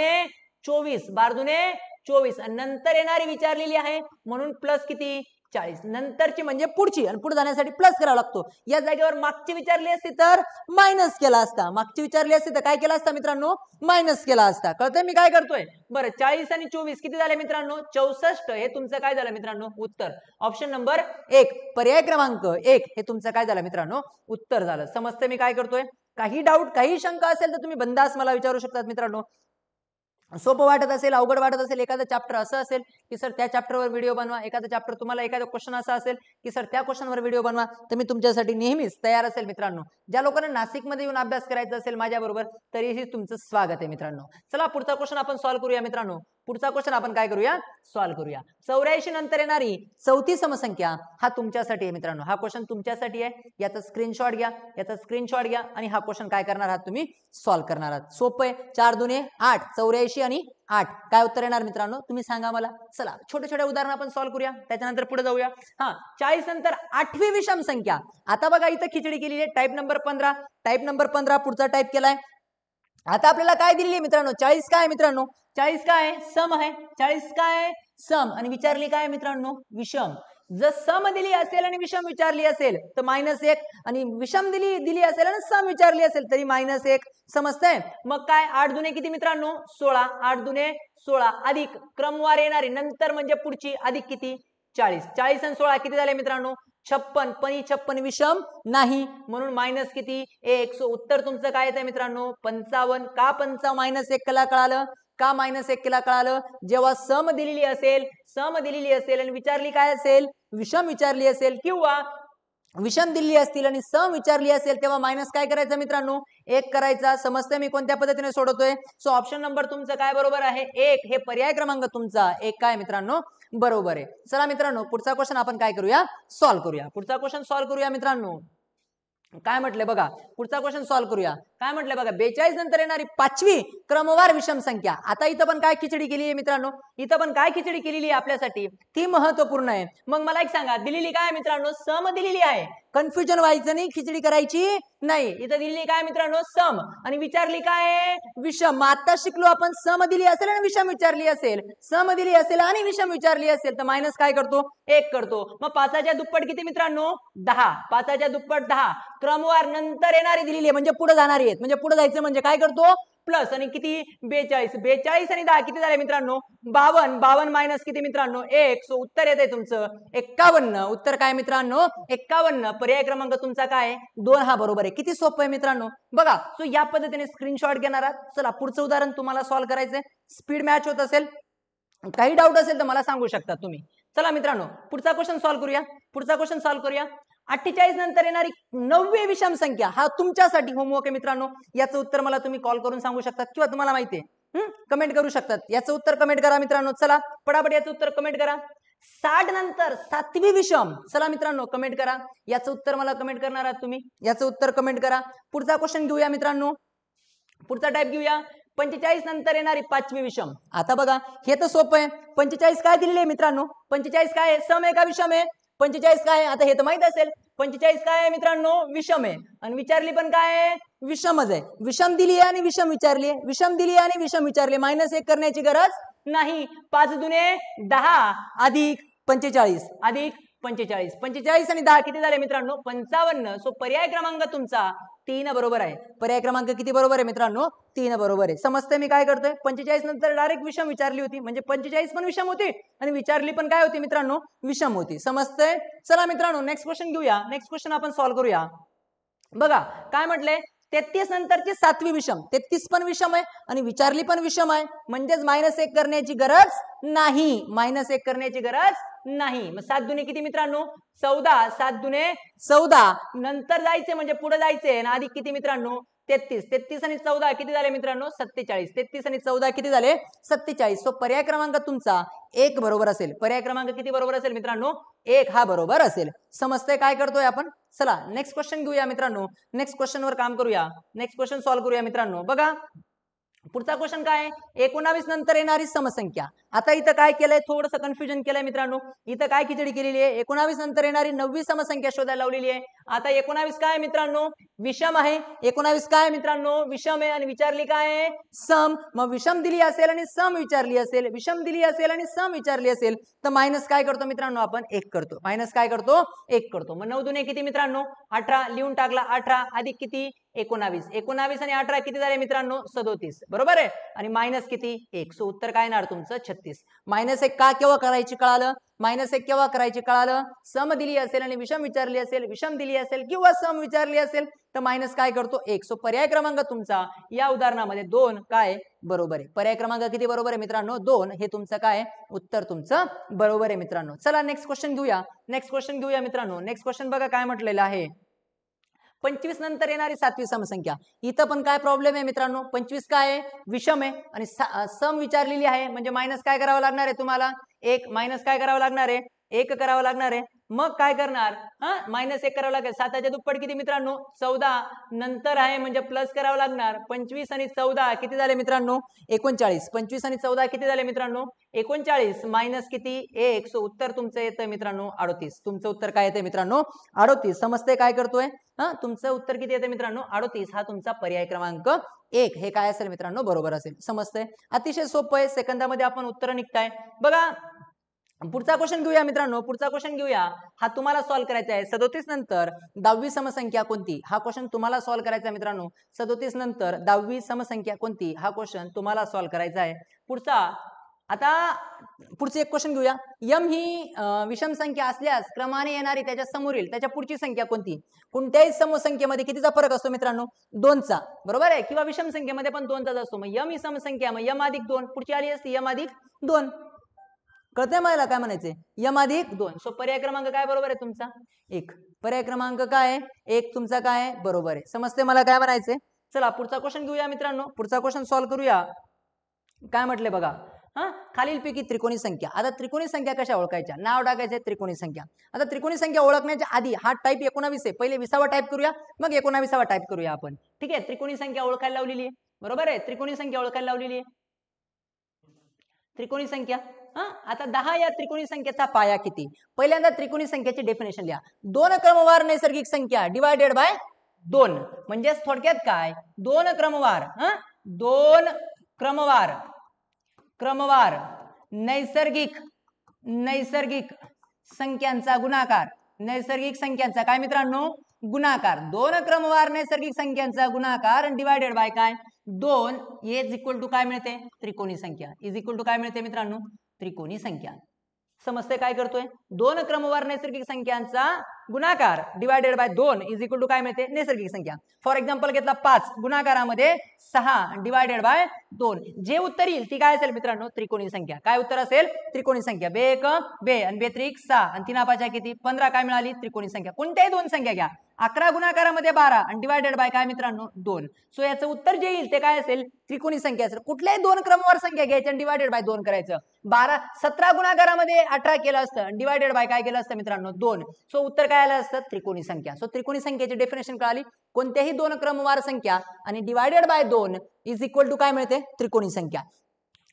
= 24 आणि नंतर येणारी विचारलेली आहे म्हणून प्लस किती 40. नंतरची म्हणजे पुढची आणि पुढे जाण्यासाठी प्लस करावा लागतो. या जागेवर मागची विचारली असती तर मायनस केला असता. मागची विचारली असती तर काय केला असता मित्रांनो मायनस केला असता. कळतंय मी काय करतोय. बरं 40 आणि 24 किती झाले मित्रांनो 64. हे तुमचं काय झालं मित्रांनो उत्तर. ऑप्शन नंबर 1 पर्याय क्रमांक 1 हे तुमचं काय झालं मित्रांनो उत्तर झालं. समजतंय मी काय करतोय. काही डाऊट काही शंका असेल तर तुम्ही बिंदास मला विचारू शकतात मित्रांनो. सोपं वाटत असेल अवघड वाटत असेल एखादं चॅप्टर असं असेल की सर त्या चॅप्टरवर व्हिडिओ बनवा, एखादं चॅप्टर तुम्हाला एखादा क्वेश्चन असा असेल की सर त्या क्वेश्चनवर व्हिडिओ बनवा, तर मी तुमच्यासाठी नेहमीच तयार असेल मित्रांनो. ज्या लोकांना नाशिकमध्ये येऊन अभ्यास करायचा असेल माझ्याबरोबर तरीही तुमचं स्वागत आहे मित्रांनो. चला पुढचा क्वेश्चन आपण सॉल्व्ह करूया मित्रांनो. पुढचा क्वेश्चन आपण काय करूया सॉल्व्ह करूया. 84 नंतर येणारी चौथी समसंख्या हा तुमच्यासाठी आहे मित्रांनो. हा क्वेश्चन तुमच्यासाठी आहे. याचा स्क्रीनशॉट घ्या, याचा स्क्रीनशॉट घ्या आणि हा क्वेश्चन काय करणार आहात तुम्ही सॉल्व्ह करणार आहात. सोपं आहे. 4 दुने 8 84 आणि 8 काय उत्तर येणार मित्रांनो तुम्ही सांगा मला. चला छोटे छोटे उदाहरण आपण सॉल्व्ह करूया त्याच्यानंतर पुढे जाऊया. 40 नंतर 8वी विषम संख्या. आता बघा इथं खिचडी केलेली आहे. टाईप नंबर 15 टाईप नंबर 15 पुढचा टाईप केलाय. आता आपल्याला काय दिलेली आहे मित्रांनो 40 काय आहे मित्रांनो 40 काय सम आहे. 40 काय सम आणि विचारली काय मित्रांनो विषम. जर सम दिली असेल आणि विषम विचारली असेल तर -1 आणि विषम दिली असेल आणि सम विचारली असेल तरी -1 समजतंय. मग काय 8 दुने किती मित्रांनो 16 8 दुने 16 अधिक क्रमवार येणारी नंतर म्हणजे पुढची अधिक किती 40 40 आणि 16 किती झाले मित्रांनो 56 पण 56 विषम नाही म्हणून मायनस किती 1. सो उत्तर तुमचं काय येतंय मित्रांनो 55. का 55 -1 केला कळालं का -1 केला कळालं. जेव्हा सम दिलेली असेल आणि विचारली काय असेल विषम विचारली असेल किंवा विषम दिल्ली असतील आणि सम विचारली असेल तेव्हा मायनस काय करायचं मित्रांनो 1 करायचा. समजतंय मी कोणत्या पद्धतीने सोडवतोय. सो ऑप्शन नंबर तुमचं काय बरोबर आहे 1 हे पर्याय क्रमांक तुमचा 1 काय मित्रांनो बरोबर आहे. चला मित्रांनो पुढचा क्वेश्चन आपण काय करूया सॉल्व्ह करूया. पुढचा क्वेश्चन सॉल्व्ह करूया मित्रांनो. काय म्हटलंय बघा पुढचा क्वेश्चन सॉल्व्ह करूया. काय म्हटलंय बघा 42 नंतर येणारी 5वी क्रमवार विषम संख्या. आता इथं पण काय खिचडी केली आहे मित्रांनो इथं पण काय खिचडी केलेली आहे आपल्यासाठी ती महत्वपूर्ण आहे. मग मला एक सांगा दिलेली काय मित्रांनो सम दिलेली आहे. कन्फ्युजन व्हायचं नाही खिचडी करायची नाही. इथं दिलेली काय मित्रांनो सम आणि विचारली काय विषम. आता शिकलो आपण सम दिली असेल आणि विषम विचारली असेल सम दिली असेल आणि विषम विचारली असेल तर मायनस काय करतो 1 करतो. मग 5च्या दुप्पट किती मित्रांनो 10 5च्या दुप्पट 10 क्रमवार नंतर येणारी दिलेली आहे म्हणजे पुढे जाणारी आहेत म्हणजे पुढे जायचं म्हणजे काय करतो प्लस आणि किती 42 आणि 10 किती झाले मित्रांनो 52 मायनस किती मित्रांनो 1. सो उत्तर येते तुमचं 51. उत्तर काय मित्रांनो 51. पर्याय क्रमांक तुमचा काय 2 हा बरोबर आहे. किती सोपं आहे मित्रांनो बघा. सो या पद्धतीने स्क्रीनशॉट घेणार आहात. चला पुढचं उदाहरण तुम्हाला सॉल्व्ह करायचंय. स्पीड मॅच होत असेल काही डाऊट असेल तर मला सांगू शकता तुम्ही. चला मित्रांनो पुढचा क्वेश्चन सॉल्व्ह करूया. 48 नंतर येणारी 9वी विषम संख्या हा तुमच्यासाठी होमवर्क आहे मित्रांनो. याचं उत्तर मला तुम्ही कॉल करून सांगू शकतात किंवा तुम्हाला माहिती आहे कमेंट करू शकतात. याचं उत्तर कमेंट करा मित्रांनो. चला पटापट याचं उत्तर कमेंट करा. 60 नंतर 7वी विषम. चला मित्रांनो कमेंट करा. याचं उत्तर मला कमेंट करणार आहात तुम्ही. याचं उत्तर कमेंट करा. पुढचा क्वेश्चन घेऊया मित्रांनो. पुढचा टाईप घेऊया. 45 नंतर येणारी 5वी विषम. आता बघा हे तर सोपं आहे. 45 काय दिलेले आहे मित्रांनो 45 काय आहे सम आहे का विषम आहे 45 काय आहे आता हे तर माहित असेल. 45 काय आहे मित्रांनो विषम आहे आणि विचारली पण काय आहे विषमच आहे. विषम दिली आहे आणि विषम विचारली आहे विषम दिली आहे आणि विषम विचारली -1 करण्याची गरज नाही. 5 दुने 10 अधिक 45 अधिक 45 आणि 10 किती झाले मित्रांनो 55. सो पर्याय क्रमांक तुमचा 3 बरोबर आहे. पर्याय क्रमांक किती बरोबर आहे मित्रांनो 3 बरोबर आहे. समजतंय मी काय करतोय. 45 नंतर डायरेक्ट विषम विचारली होती म्हणजे 45 पण विषम होती आणि विचारली पण काय होती मित्रांनो विषम होती. समजतंय. चला मित्रांनो नेक्स्ट क्वेश्चन घेऊया. नेक्स्ट क्वेश्चन आपण सॉल्व्ह करूया. बघा काय म्हटलंय 33 नंतरची 7वी विषम. 33 पण विषम आहे आणि विचारली पण विषम आहे म्हणजेच -1 करण्याची गरज नाही. -1 करण्याची गरज नाही. मग 7 दुने किती मित्रांनो 14 7 दुने 14 नंतर जायचे म्हणजे पुढे जायचे आणि अधिक किती मित्रांनो 33. 33 आणि 14 किती झाले मित्रांनो? 47. 33 आणि 14 किती झाले? 47. सो पर्याय क्रमांक तुमचा 1 बरोबर असेल. पर्याय क्रमांक किती बरोबर असेल मित्रांनो? 1 हा बरोबर असेल. समजतंय काय करतोय आपण? चला नेक्स्ट क्वेश्चन घेऊया मित्रांनो. नेक्स्ट क्वेश्चन वर काम करूया. नेक्स्ट क्वेश्चन सॉल्व्ह करूया मित्रांनो. बघा पुढचा क्वेश्चन काय आहे? 19 नंतर येणारी समसंख्या. आता इथं काय केलंय? थोडंसं कन्फ्युजन केलंय मित्रांनो. इथं काय खिचडी केलेली आहे? 19 नंतर येणारी 9वी समसंख्या शोधायला लावलेली आहे. आता 19 काय मित्रांनो? विषम आहे. 19 काय मित्रांनो? विषम आहे. आणि विचारली काय आहे? सम. मग विषम दिली असेल आणि सम विचारली असेल, विषम दिली असेल आणि सम विचारली असेल तर मायनस काय करतो मित्रांनो? आपण 1 करतो. मायनस काय करतो? 1 करतो. मग 9 दुने किती मित्रांनो? 18. लिहून टाकला. 18 अधिक किती? 19. 19 आणि 18 किती झाले मित्रांनो? 37. बरोबर आहे. आणि मायनस किती? 1. सो उत्तर काय येणार तुमचं? 36. -1 का केव्हा करायची कळालं? -1 केव्हा करायची कळालं? सम दिली असेल आणि विषम विचारली असेल, विषम दिली असेल किंवा सम विचारली असेल तर मायनस काय करतो? 1. सो पर्याय क्रमांक तुमचा या उदाहरणामध्ये 2 काय बरोबर आहे. पर्याय क्रमांक किती बरोबर आहे मित्रांनो? 2 हे तुमचं काय उत्तर तुमचं बरोबर आहे मित्रांनो. चला नेक्स्ट क्वेश्चन घेऊया. नेक्स्ट क्वेश्चन घेऊया मित्रांनो. नेक्स्ट क्वेश्चन बघा काय म्हटलेलं आहे. 25 नंतर येणारी 7वी समसंख्या. इथं पण काय प्रॉब्लेम आहे मित्रांनो? 25 काय आहे? विषम आहे आणि सम विचारलेली आहे म्हणजे मायनस काय करावं लागणार आहे तुम्हाला? 1. मायनस काय करावं लागणार आहे? 1 करावं लागणार आहे. मग काय करणार? -1 करावं लागेल. 7च्या दुप्पट किती मित्रांनो? 14. नंतर आहे म्हणजे प्लस करावं लागणार. 25 आणि 14 किती झाले मित्रांनो? 39. 25 आणि 14 किती झाले मित्रांनो? 39. मायनस किती? 1. सो उत्तर तुमचं येतं मित्रांनो 38. तुमचं उत्तर काय येतं मित्रांनो? 38. समजते काय करतोय? तुमचं उत्तर किती येतं मित्रांनो? 38 हा तुमचा पर्याय क्रमांक 1 हे काय असेल मित्रांनो? बरोबर असेल. समजतंय? अतिशय सोपं आहे. सेकंदामध्ये आपण उत्तर निघताय. बघा पुढचा क्वेश्चन घेऊया मित्रांनो. पुढचा क्वेश्चन घेऊया. हा तुम्हाला सॉल्व्ह करायचा आहे. 37 नंतर 10वी समसंख्या कोणती? हा क्वेश्चन तुम्हाला सॉल्व्ह करायचा आहे मित्रांनो. 37 नंतर 10वी समसंख्या कोणती? हा क्वेश्चन तुम्हाला सॉल्व्ह करायचा आहे. आता पुढचे एक क्वेश्चन घेऊया. यम ही विषम संख्या असल्यास क्रमाने येणारी त्याच्या समोरील त्याच्या पुढची संख्या कोणती? कोणत्याही समसंख्येमध्ये कितीचा फरक असतो मित्रांनो? 2चा. बरोबर आहे. किंवा विषम संख्येमध्ये पण 2चाच असतो. मग यम ही समसंख्या, मग यम अधिक 2 पुढची आली असती यम अधिक 2. कळतंय मला काय म्हणायचंय? यम अधिक 2. सो पर्याय क्रमांक काय बरोबर आहे तुमचा? 1. पर्याय क्रमांक काय आहे? 1 तुमचा काय आहे? बरोबर आहे. समजते मला काय म्हणायचंय? चला पुढचा क्वेश्चन घेऊया मित्रांनो. पुढचा क्वेश्चन सॉल्व्ह करूया. काय म्हटले बघा. खालीलपैकी त्रिकोणी संख्या. आता त्रिकोणी संख्या कशा ओळखायच्या? नाव टाकायचे त्रिकोणी संख्या. आता त्रिकोणी संख्या ओळखण्याच्या आधी हा टाईप 19 आहे. पहिले 20वा टाईप करूया, मग 19वा टाईप करूया आपण. ठीक आहे. त्रिकोणी संख्या ओळखायला लावलेली आहे. बरोबर आहे. त्रिकोणी संख्या ओळखायला लावलेली आहे. त्रिकोणी संख्या. आता 10 या त्रिकोणी संख्येचा पाया किती? पहिल्यांदा त्रिकोणी संख्येची डेफिनेशन लिहा. 2 क्रमवार नैसर्गिक संख्या डिवायडेड बाय 2. म्हणजे थोडक्यात काय? 2 क्रमवार 2 क्रमवार नैसर्गिक संख्यांचा गुणाकार. नैसर्गिक संख्यांचा काय मित्रांनो? गुणाकार. 2 क्रमवार नैसर्गिक संख्यांचा गुणाकार डिवायडेड बाय काय? 2 इज इक्वल टू काय मिळते? त्रिकोणी संख्या. इज इक्वल टू काय मिळते मित्रांनो? त्रिकोणी संख्या. समजते काय करतोय? 2 क्रमवार नैसर्गिक संख्यांचा गुणाकार divided by 2 is equal to काय मिळते? नैसर्गिक संख्या. फॉर एक्झाम्पल घेतला 5 गुणाकारामध्ये 6 डिवायडेड बाय 2. जे उत्तर येईल ती काय असेल मित्रांनो? त्रिकोणी संख्या. काय उत्तर असेल? त्रिकोणी संख्या. 2 1 2 आणि 2 3 6 आणि 3 5 किती? 15 काय मिळाली? त्रिकोणी संख्या. कोणत्याही दोन संख्या घ्या. 11 गुणाकारामध्ये 12 आणि डिवायडेड बाय काय मित्रांनो? 2. सो याचं उत्तर जे येईल ते काय असेल? त्रिकोणी संख्या असेल. कुठल्याही 2 क्रमवार संख्या घ्यायची आणि डिवायडेड बाय 2 करायचं. 17 गुणाकारामध्ये 18 केलं असतं डिवायडेड बाय काय केलं असतं मित्रांनो? 2. सो उत्तर काय आलं असतं? त्रिकोणी संख्या. सो त्रिकोणी संख्येची डेफिनेशन कळाली. कोणत्याही 2 क्रमवार संख्या आणि divided by 2 is equal to काय मिळते? त्रिकोणी संख्या.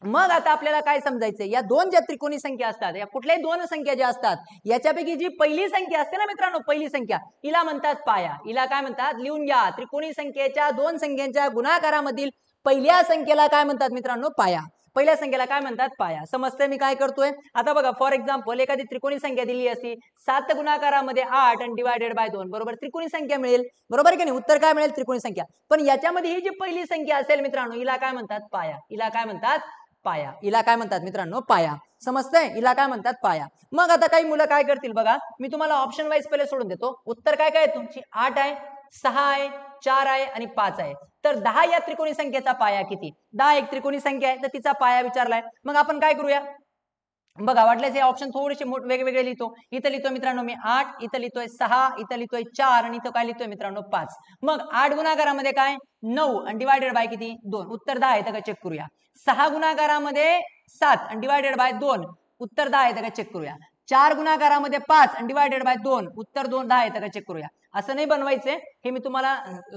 मग आता आपल्याला काय समजायचंय? या 2 ज्या त्रिकोणी संख्या असतात, या कुठल्याही 2 संख्या ज्या असतात याच्यापैकी जी पहिली संख्या असते ना मित्रांनो, पहिली संख्या हिला म्हणतात पाया. हिला काय म्हणतात? लिहून घ्या. त्रिकोणी संख्येच्या 2 संख्यांच्या गुणाकारामधील पहिल्या संख्येला काय म्हणतात मित्रांनो? पाया. पहिल्या संख्येला काय म्हणतात? पाया. समजतंय मी काय करतोय? आता बघा फॉर एक्झाम्पल एखादी त्रिकोणी संख्या दिली असती 7 गुणाकारामध्ये 8 आणि डिवायडेड बाय 2 बरोबर त्रिकोणी संख्या मिळेल. बरोबर की नाही? उत्तर काय मिळेल? त्रिकोणी संख्या. पण याच्यामध्ये ही जी पहिली संख्या असेल मित्रांनो हिला काय म्हणतात? पाया. हिला काय म्हणतात? पाया. हिला काय म्हणतात मित्रांनो? पाया. समजतंय? हिला काय म्हणतात? पाया. मग आता काही मुलं काय करतील बघा, मी तुम्हाला ऑप्शन वाईज पहिले सोडून देतो. उत्तर काय काय तुमची? 8 आहे, 6 आहे, 4 आहे आणि 5 आहे. तर 10 या त्रिकोणी संख्येचा पाया किती? 10 एक त्रिकोणी संख्या आहे तर तिचा पाया विचारलाय. मग आपण काय करूया? बघा वाटल्यास हे ऑप्शन थोडेसे वेगवेगळे लिहितो. इथं लिहितो मित्रांनो मी 8, इथं लिहितोय 6, इथं लिहितोय 4 आणि इथं काय लिहितोय मित्रांनो 5. मग 8 गुणाकारामध्ये काय 9 आणि डिवायडेड बाय किती 2, उत्तर 10 येतं का चेक करूया. 6 गुणाकारामध्ये 7 आणि डिवायडेड बाय 2, उत्तर 10 येतं का चेक करूया. 4 गुणाकारामध्ये 5 आणि डिवायडेड बाय 2, उत्तर 10 येतं का चेक करूया. असं नाही बनवायचंय, हे मी तुम्हाला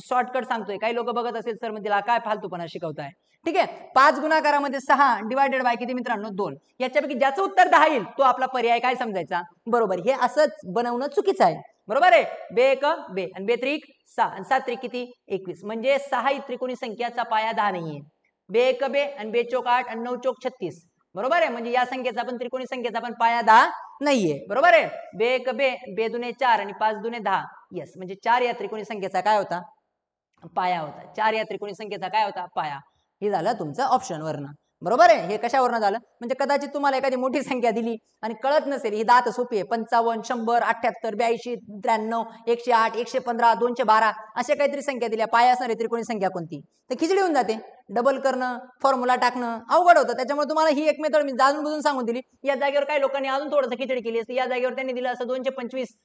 शॉर्टकट सांगतोय. काही लोक बघत असेल सर म्हणजे काय फालतूपणा शिकवताय. ठीक आहे. 5 गुणाकारामध्ये 6 डिवायडेड बाय किती मित्रांनो 2. याच्यापैकी ज्याचं उत्तर 10 येईल तो आपला पर्याय काय समजायचा बरोबर. हे असंच बनवणं चुकीचं आहे. बरोबर आहे. बे एक बे आणि बे त्रिक 6 आणि 7 त्रिक किती 21. म्हणजे 6 ही त्रिकोणी संख्याचा पाया 10 नाहीये. बे एक बे आणि बे चौक 8 आणि 9 चौक 36. बरोबर आहे. म्हणजे या संख्येचा पण त्रिकोणी संख्येचा पण पाया 10 नाहीये. बरोबर आहे. बे एक बे दुने 4 आणि 5 दुने 10. येस, म्हणजे 4 या त्रिकोणी संख्येचा काय होता पाया होता. 4 या त्रिकोणी संख्येचा काय होता पाया. हे झालं तुमचं ऑप्शन वरनं. बरोबर आहे. हे कशावरनं झालं म्हणजे कदाचित तुम्हाला एखादी मोठी संख्या दिली आणि कळत नसेल ही 10 तर सोपी आहे. 55 100 78 82 93 108 115 212 अशा काहीतरी संख्या दिल्या पाया असणारी त्रिकोणी संख्या कोणती तर खिचडी होऊन जाते. डबल करणं फॉर्म्युला टाकणं अवघड होतं. त्याच्यामुळे तुम्हाला ही एक मेथड मी जाणून बुजून सांगून दिली. या जागेवर काही लोकांनी अजून थोडंसं खिचडी केली असते. या जागेवर त्यांनी दिलं असं 225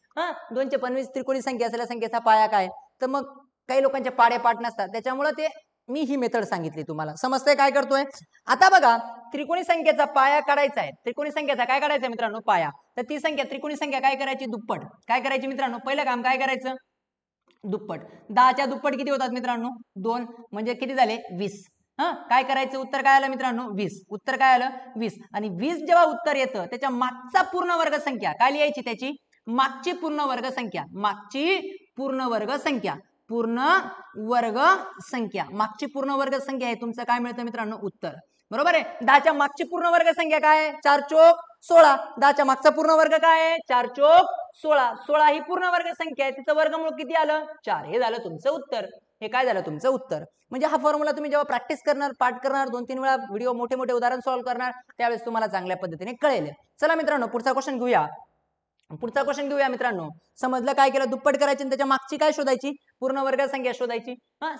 225 त्रिकोणी संख्या असलेल्या संख्येचा पाया काय तर मग काही लोकांचे पाडे पाठ नसतात. त्याच्यामुळे ते मी ही मेथड सांगितली तुम्हाला. समजतंय काय करतोय. आता बघा त्रिकोणी संख्येचा पाया काढायचा आहे. त्रिकोणी संख्येचा काय काढायचा मित्रांनो पाया. तर ती संख्या त्रिकोणी संख्या काय करायची दुप्पट. काय करायची मित्रांनो पहिलं काम काय करायचं दुप्पट. 10च्या दुप्पट किती होतात मित्रांनो 2 म्हणजे किती झाले 20. काय करायचं उत्तर काय आलं मित्रांनो 20. उत्तर काय आलं 20 आणि 20 जेव्हा उत्तर येतं त्याच्या मागचा पूर्ण वर्ग संख्या काय लिहायची त्याची मागची पूर्ण वर्ग संख्या. मागची पूर्ण वर्ग संख्या पूर्ण वर्ग संख्या मागची पूर्ण वर्ग संख्या आहे तुमचं काय मिळतं मित्रांनो उत्तर. बरोबर आहे. 10च्या मागची पूर्ण वर्ग संख्या काय आहे 4 चौक 16. 10च्या मागचा पूर्ण वर्ग काय आहे 4 चौक 16. 16 ही पूर्ण वर्ग संख्या आहे. तिचं वर्गमूळ किती आलं 4. हे झालं तुमचं उत्तर. हे काय झालं तुमचं उत्तर. म्हणजे हा फॉर्म्युला तुम्ही जेव्हा प्रॅक्टिस करणार पाठ करणार 2-3 वेळा व्हिडिओ मोठे मोठे उदाहरण सॉल्व्ह करणार त्यावेळेस तुम्हाला चांगल्या पद्धतीने कळेल. चला मित्रांनो पुढचा क्वेश्चन घेऊया. पुढचा क्वेश्चन घेऊया मित्रांनो. समजलं काय केलं दुप्पट करायची त्याच्या मागची काय शोधायची पूर्ण वर्ग संख्या शोधायची.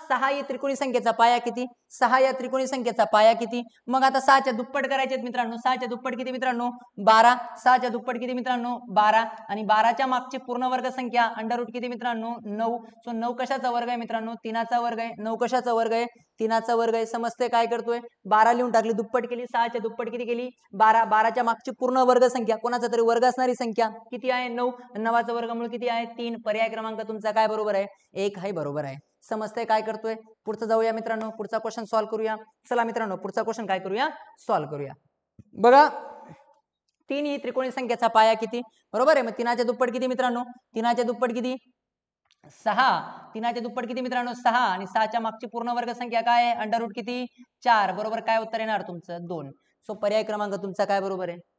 6 या त्रिकोणी संख्येचा पाया किती 6 या त्रिकोणी संख्येचा पाया किती. मग आता 6च्या दुप्पट करायचे मित्रांनो. 6च्या दुप्पट किती मित्रांनो 12. 6च्या दुप्पट किती मित्रांनो 12 आणि 12च्या मागची पूर्ण वर्ग संख्या अंडर रूट किती मित्रांनो 9. सो 9 कशाचा वर्ग आहे मित्रांनो 3चा वर्ग आहे. 9 कशाचा वर्ग आहे 3चा वर्ग आहे. समजते काय करतोय 12 लिहून टाकली दुप्पट केली. 6च्या दुप्पट किती केली 12. 12च्या मागची पूर्ण वर्ग संख्या कोणाचा तरी वर्ग असणारी संख्या किती आहे 9. 9चं वर्गमूळ किती आहे 3. पर्याय क्रमांक तुमचा काय बरोबर आहे 1 आहे बरोबर आहे. समजतंय काय करतोय. पुढचं जाऊया मित्रांनो. पुढचा क्वेश्चन सॉल्व्ह करूया. चला मित्रांनो पुढचा क्वेश्चन काय करूया सॉल्व्ह करूया. बघा 3 ही त्रिकोणी संख्येचा पाया किती बरोबर आहे. मग 3च्या दुप्पट किती मित्रांनो 3च्या दुप्पट किती 6. 3च्या दुप्पट किती मित्रांनो 6 आणि 6च्या मागची पूर्ण वर्ग संख्या काय आहे अंडर रूट किती 4. बरोबर काय उत्तर येणार तुमचं 2. सो पर्याय क्रमांक तुमचा काय बरोबर आहे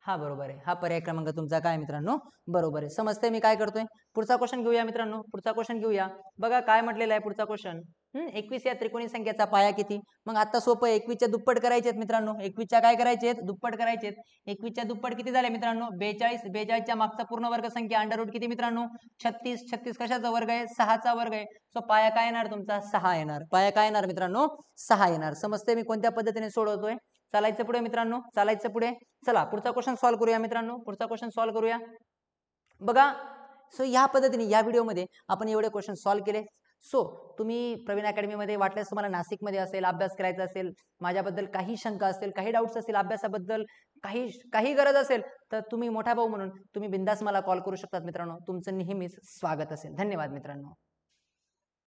हा बरोबर आहे. हा पर्याय क्रमांक तुमचा काय मित्रांनो बरोबर आहे. समजते मी काय करतोय. पुढचा क्वेश्चन घेऊया मित्रांनो. पुढचा क्वेश्चन घेऊया. बघा काय म्हटलेलं आहे पुढचा क्वेश्चन 21 या त्रिकोणी संख्येचा पाया किती. मग आता सोपं 21च्या दुप्पट करायचे आहेत मित्रांनो. 21च्या काय करायचे आहेत दुप्पट करायचे आहेत. 21च्या दुप्पट किती झाले मित्रांनो 42. 42च्या मागचा पूर्ण वर्ग संख्या अंडर रूट किती मित्रांनो 36. 36 कशाचा वर्ग आहे 6चा वर्ग आहे. सो पाया काय येणार तुमचा 6 येणार. पाया काय येणार मित्रांनो 6 येणार. समजते मी कोणत्या पद्धतीने सोडवतोय. चालायचं पुढे मित्रांनो चालायचं पुढे. चला पुढचा क्वेश्चन सॉल्व्ह करूया मित्रांनो. पुढचा क्वेश्चन सॉल्व्ह करूया. बघा सो या पद्धतीने या व्हिडिओमध्ये आपण एवढे क्वेश्चन सॉल्व्ह केले. सो तुम्ही प्रवीण अकॅडमीमध्ये वाटल्यास तुम्हाला नाशिकमध्ये असेल अभ्यास करायचा असेल माझ्याबद्दल काही शंका असेल काही डाऊट्स असतील अभ्यासाबद्दल काही गरज असेल तर तुम्ही मोठा भाऊ म्हणून तुम्ही बिंदास मला कॉल करू शकतात मित्रांनो. तुमचं नेहमीच स्वागत असेल. धन्यवाद मित्रांनो.